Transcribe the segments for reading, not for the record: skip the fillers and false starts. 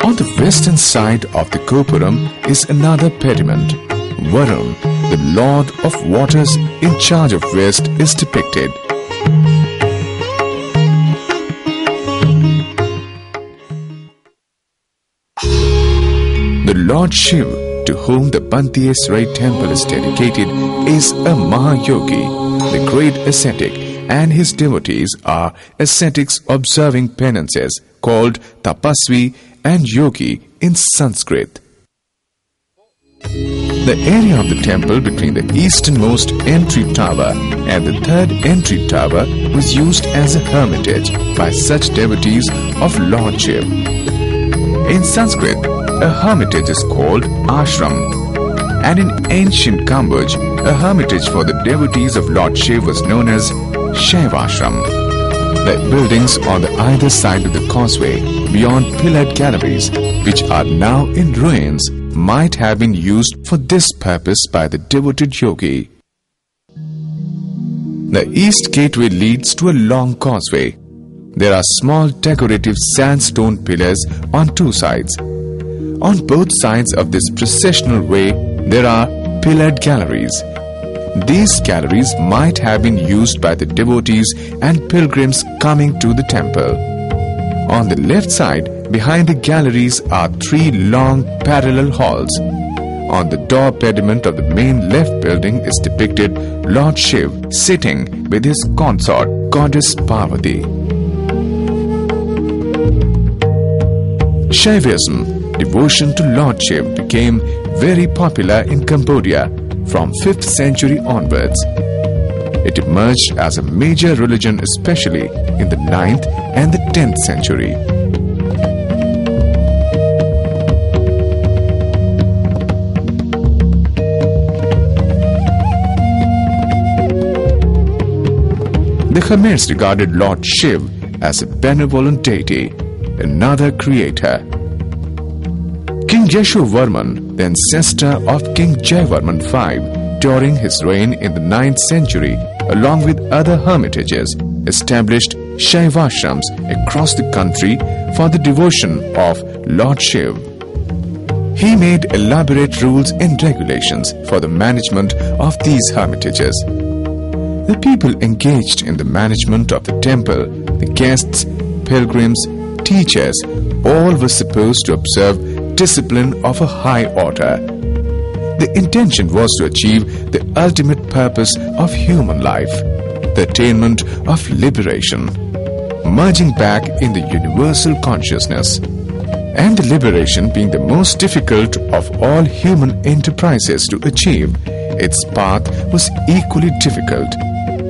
On the western side of the gopuram is another pediment. Varun, the lord of waters in charge of west, is depicted. The Lord Shiva, to whom the Banteay Srei temple is dedicated, is a Mahayogi, the great ascetic, and his devotees are ascetics observing penances called tapasvi and yogi in Sanskrit. The area of the temple between the easternmost entry tower and the third entry tower was used as a hermitage by such devotees of Lord Shiva. In Sanskrit, a hermitage is called ashram, and in ancient Cambodia, a hermitage for the devotees of Lord Shiva was known as Shaivashram. The buildings on the either side of the causeway, beyond pillared galleries, which are now in ruins, might have been used for this purpose by the devoted yogi. The east gateway leads to a long causeway. There are small decorative sandstone pillars on two sides. On both sides of this processional way, there are pillared galleries. These galleries might have been used by the devotees and pilgrims coming to the temple. On the left side, behind the galleries are three long parallel halls. On the door pediment of the main left building is depicted Lord Shiva sitting with his consort, goddess Parvati. Shaivism, devotion to Lord Shiva, became very popular in Cambodia from 5th century onwards. It emerged as a major religion especially in the 9th and the 10th century. The Khmers regarded Lord Shiva as a benevolent deity, another creator. King Yashovarman, the ancestor of King Jayavarman V, during his reign in the 9th century, along with other hermitages, established Shaivashrams across the country for the devotion of Lord Shiva. He made elaborate rules and regulations for the management of these hermitages. The people engaged in the management of the temple, the guests, pilgrims, teachers, all were supposed to observe discipline of a high order. The intention was to achieve the ultimate purpose of human life, the attainment of liberation, merging back in the universal consciousness. And the liberation being the most difficult of all human enterprises to achieve, its path was equally difficult,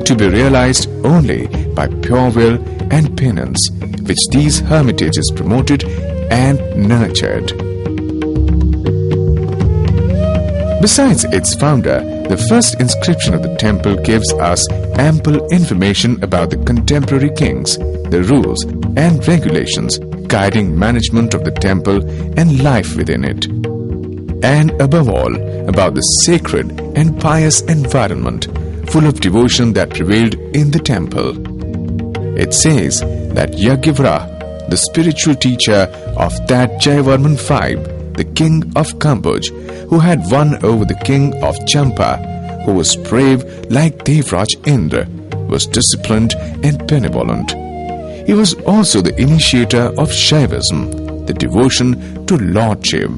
to be realized only by pure will and penance, which these hermitages promoted and nurtured. Besides its founder, the first inscription of the temple gives us ample information about the contemporary kings, the rules and regulations guiding management of the temple and life within it, and above all, about the sacred and pious environment full of devotion that prevailed in the temple. It says that Yagyavara, the spiritual teacher of that Jayavarman V, the king of Cambodia, who had won over the king of Champa, who was brave like Devraj Indra, was disciplined and benevolent. He was also the initiator of Shaivism, the devotion to Lord Shiva.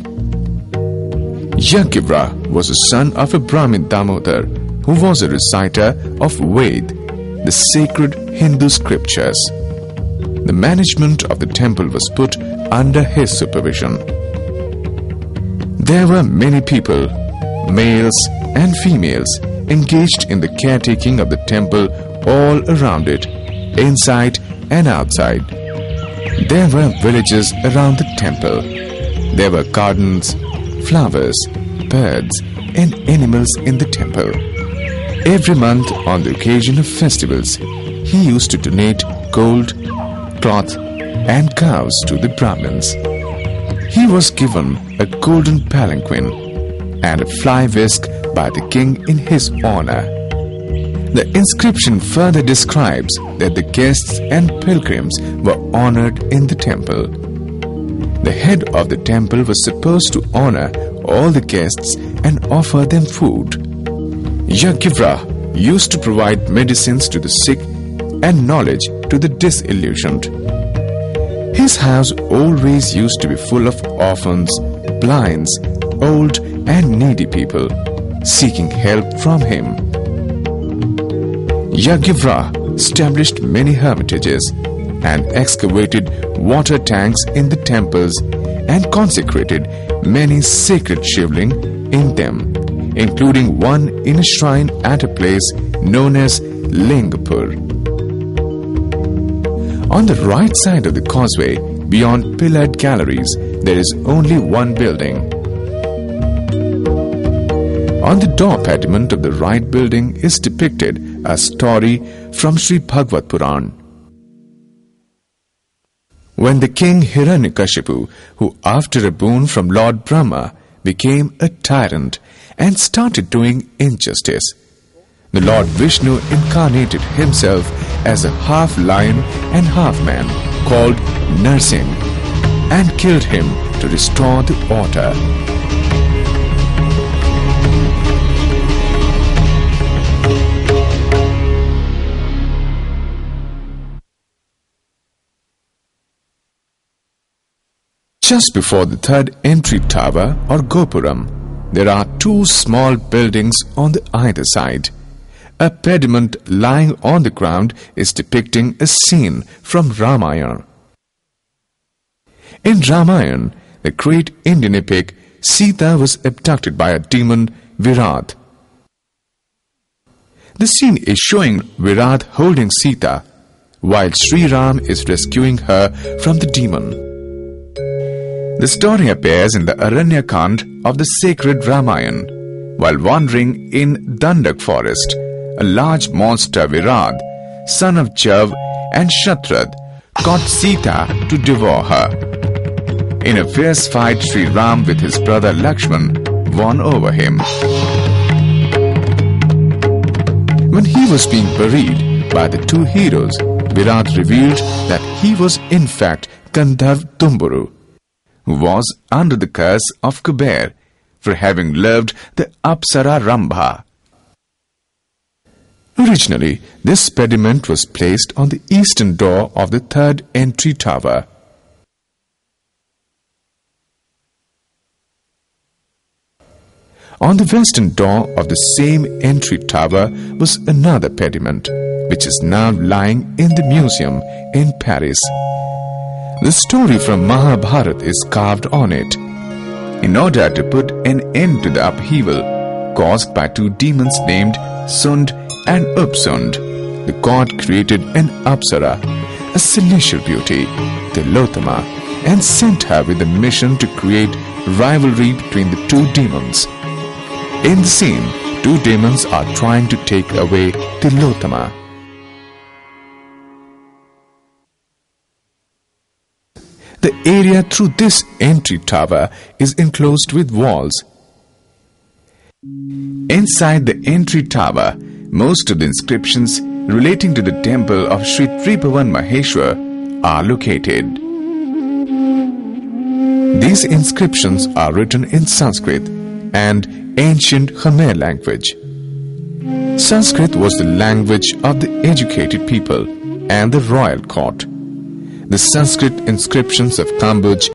Yagyavara was a son of a Brahmin Damodar, who was a reciter of Ved, the sacred Hindu scriptures. The management of the temple was put under his supervision. There were many people, males and females, engaged in the caretaking of the temple all around it, inside and outside. There were villages around the temple. There were gardens, flowers, birds and animals in the temple. Every month on the occasion of festivals, he used to donate gold, cloth and cows to the Brahmins. He was given a golden palanquin and a fly whisk by the king in his honor. The inscription further describes that the guests and pilgrims were honored in the temple. The head of the temple was supposed to honor all the guests and offer them food. Yajivra used to provide medicines to the sick and knowledge to the disillusioned. His house always used to be full of orphans, blinds, old and needy people seeking help from him. Yajivra established many hermitages and excavated water tanks in the temples and consecrated many sacred shivling in them, including one in a shrine at a place known as Lingapur. On the right side of the causeway, beyond pillared galleries, there is only one building. On the door pediment of the right building is depicted a story from Sri Bhagavad Puran. When the king Hiranyakashipu, who after a boon from Lord Brahma became a tyrant and started doing injustice, the Lord Vishnu incarnated himself as a half lion and half man called Narsim and killed him to restore the order. Just before the third entry tower or gopuram, there are two small buildings on the either side. A pediment lying on the ground is depicting a scene from Ramayana. In Ramayana, the great Indian epic, Sita was abducted by a demon, Virat. The scene is showing Virat holding Sita, while Sri Ram is rescuing her from the demon. The story appears in the Aranyakand of the sacred Ramayana. While wandering in Dandak forest, a large monster Virat, son of Jav and Shatrad, caught Sita to devour her. In a fierce fight, Sri Ram with his brother Lakshman won over him. When he was being buried by the two heroes, Virat revealed that he was in fact Gandharv Tumburu, who was under the curse of Kuber for having loved the Apsara Rambha. Originally, this pediment was placed on the eastern door of the third entry tower. On the western door of the same entry tower was another pediment, which is now lying in the museum in Paris. The story from Mahabharata is carved on it. In order to put an end to the upheaval caused by two demons named Sund and Upsund, the god created an Apsara, a celestial beauty, Tilottama, and sent her with a mission to create rivalry between the two demons. In the scene, two demons are trying to take away Tilottama. The area through this entry tower is enclosed with walls. Inside the entry tower, most of the inscriptions relating to the temple of Sri Tribhuvan Maheshwar are located. These inscriptions are written in Sanskrit and ancient Khmer language. Sanskrit was the language of the educated people and the royal court. The Sanskrit inscriptions of Cambodia